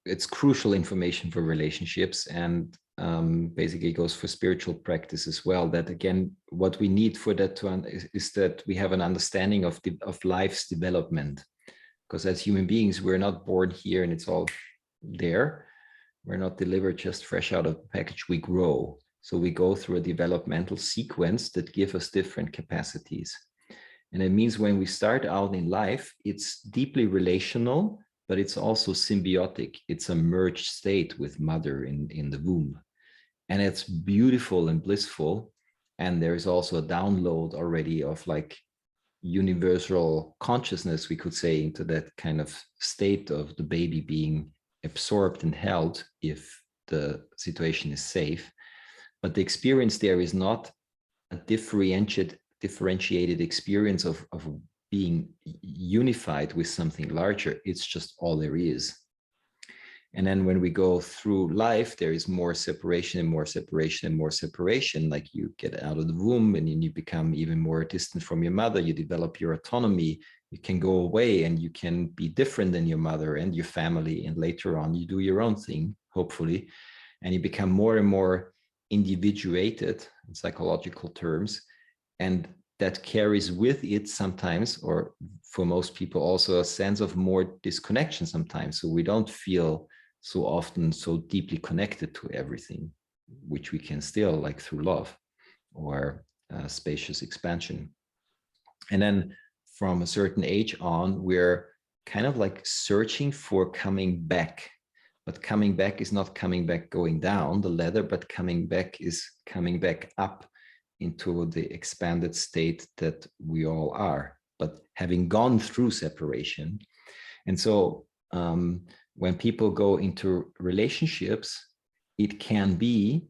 it's crucial information for relationships, and basically goes for spiritual practice as well. That again, what we need for that is that we have an understanding of life's development, because as human beings, we're not born here and it's all there. We're not delivered just fresh out of the package. We grow. So we go through a developmental sequence that give us different capacities. And it means when we start out in life, it's deeply relational, but it's also symbiotic. It's a merged state with mother in the womb. And it's beautiful and blissful. And there's also a download already of like universal consciousness, we could say, into that kind of state of the baby being absorbed and held if the situation is safe. But the experience there is not a differentiated experience of being unified with something larger. It's just all there is. And then when we go through life, there is more separation and more separation and more separation. Like you get out of the womb and you become even more distant from your mother. You develop your autonomy. You can go away and you can be different than your mother and your family. And later on, you do your own thing, hopefully. And you become more and more individuated in psychological terms. And that carries with it sometimes, or for most people also, a sense of more disconnection sometimes. So we don't feel so often so deeply connected to everything, which we can still, like through love or spacious expansion. And then from a certain age on, we're kind of like searching for coming back. But coming back is not coming back going down the ladder, but coming back is coming back up into the expanded state that we all are, but having gone through separation. And so when people go into relationships, it can be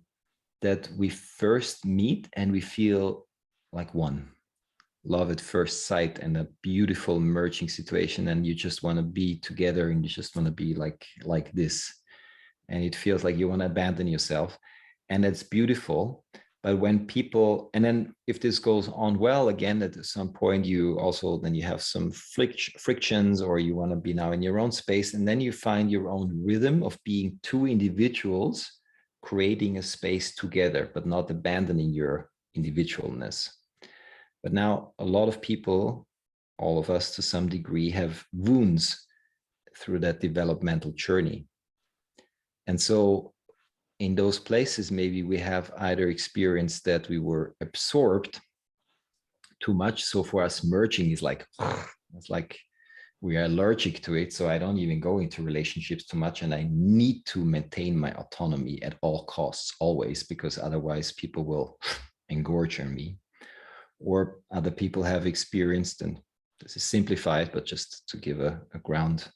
that we first meet and we feel like one, love at first sight, and a beautiful merging situation, and you just want to be together and you just want to be like this, and it feels like you want to abandon yourself, and it's beautiful. But when people, and then if this goes on well, again, at some point you also, then you have some frictions, or you want to be now in your own space, and then you find your own rhythm of being two individuals creating a space together, but not abandoning your individualness. But now a lot of people, all of us to some degree, have wounds through that developmental journey. And so in those places, maybe we have either experienced that we were absorbed too much. So for us, merging is like, it's like we are allergic to it. So I don't even go into relationships too much. And I need to maintain my autonomy at all costs, always, because otherwise people will engorge on me. Or other people have experienced, and this is simplified, but just to give a grand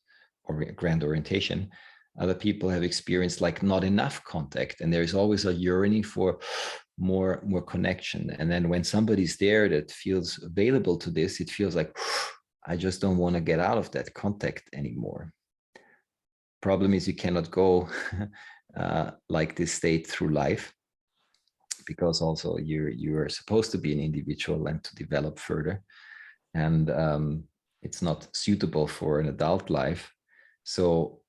orientation, other people have experienced like not enough contact, and there's always a yearning for more connection. And then when somebody's there that feels available to this, it feels like, I just don't want to get out of that contact anymore. Problem is you cannot go like this state through life, because also you are supposed to be an individual and to develop further, and it's not suitable for an adult life. So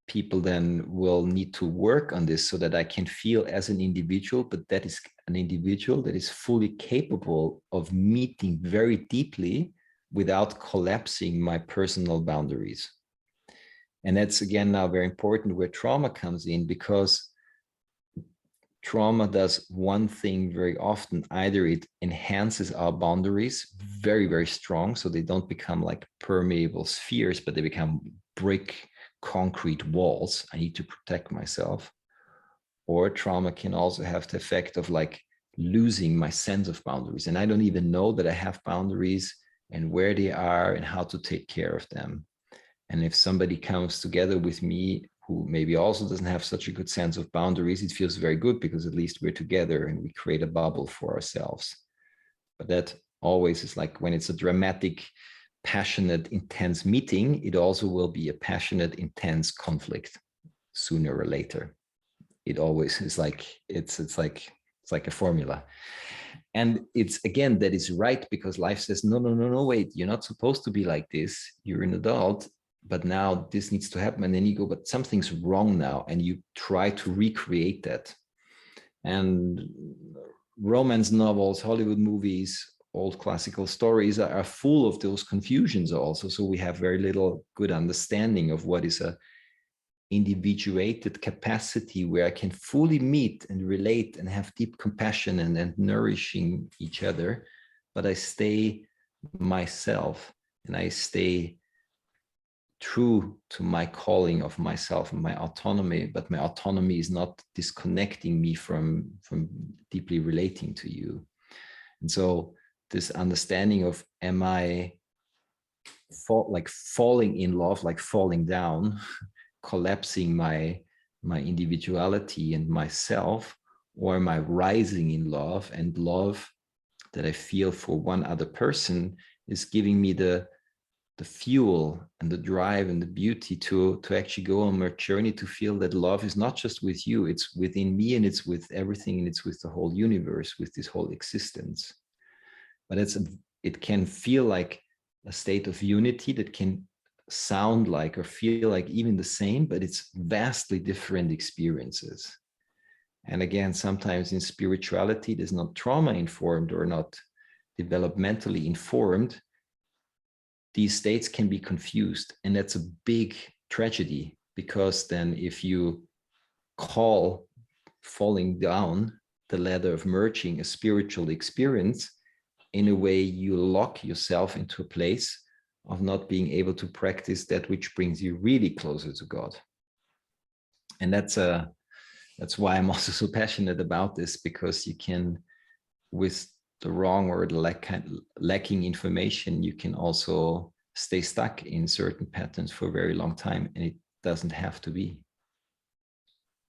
people then will need to work on this so that I can feel as an individual, but that is an individual that is fully capable of meeting very deeply without collapsing my personal boundaries. And that's again now very important where trauma comes in, because trauma does one thing very often. Either it enhances our boundaries very, very strong, so they don't become like permeable spheres, but they become brick concrete walls. I need to protect myself. Or trauma can also have the effect of like losing my sense of boundaries, and I don't even know that I have boundaries and where they are and how to take care of them. And if somebody comes together with me who maybe also doesn't have such a good sense of boundaries, it feels very good, because at least we're together and we create a bubble for ourselves. But that always is like when it's a dramatic, passionate, intense meeting, it also will be a passionate, intense conflict sooner or later. It always is like, it's like a formula. And it's, again, that is right, because life says, no, wait, you're not supposed to be like this. You're an adult. but now this needs to happen. And then you go, but something's wrong now. And you try to recreate that. And romance novels, Hollywood movies, old classical stories are full of those confusions also. So we have very little good understanding of what is a individuated capacity where I can fully meet and relate and have deep compassion and nourishing each other, but I stay myself and I stay true to my calling of myself and my autonomy, but my autonomy is not disconnecting me from deeply relating to you. And so this understanding of, am I falling in love, like falling down, collapsing my individuality and myself, or am I rising in love, and love that I feel for one other person is giving me the fuel and the drive and the beauty to actually go on my journey, to feel that love is not just with you, it's within me, and it's with everything, and it's with the whole universe, with this whole existence. But it can feel like a state of unity that can sound like or feel like even the same, but it's vastly different experiences. And again, sometimes in spirituality, it is not trauma informed or not developmentally informed. These states can be confused. And that's a big tragedy, because then if you call falling down the ladder of merging a spiritual experience, in a way you lock yourself into a place of not being able to practice that which brings you really closer to God. And that's why I'm also so passionate about this, because you can, with the wrong or the lacking information, you can also stay stuck in certain patterns for a very long time, and it doesn't have to be.